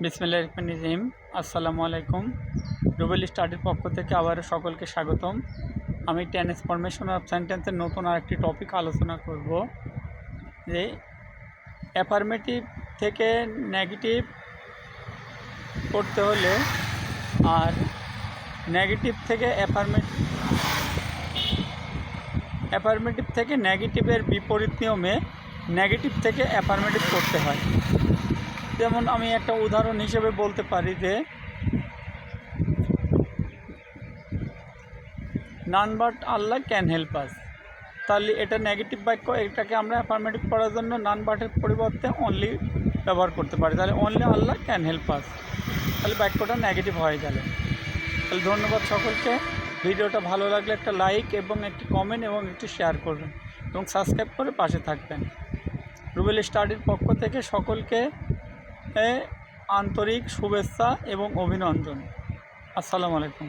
বিসমিল্লাহির রহমানির রহিম। আসসালামু আলাইকুম। রুবেল স্টাডির পক্ষ থেকে আবার সকলকে স্বাগতম। আমি ট্রান্সফরমেশন অফ সেন্টেন্সের নতুন আরেকটি টপিক আলোচনা করব, যে অ্যাফার্মেটিভ থেকে নেগেটিভ করতে হলে আর নেগেটিভ থেকে অ্যাফার্মেটিভ থেকে নেগেটিভের বিপরীত নিয়মে নেগেটিভ থেকে অ্যাফার্মেটিভ করতে হয়। যেমন আমি একটা উদাহরণ হিসেবে বলতে পারি যে none but Allah can help us. তাহলে এটা নেগেটিভ বাক্য, এটাকে আমরা অ্যাফার্মেটিভ করার জন্য নান বাটের পরিবর্তে অনলি ব্যবহার করতে পারি। তাহলে only Allah can help us, তাহলে বাক্যটা নেগেটিভ হয়ে গেল। তাহলে ধন্যবাদ সকলকে। ভিডিওটা ভালো লাগলে একটা লাইক এবং একটি কমেন্ট এবং একটি শেয়ার করবেন এবং সাবস্ক্রাইব করে পাশে থাকবেন। রুবেল স্টাডির পক্ষ থেকে সকলকে আন্তরিক শুভেচ্ছা এবং অভিনন্দন। আসসালামু আলাইকুম।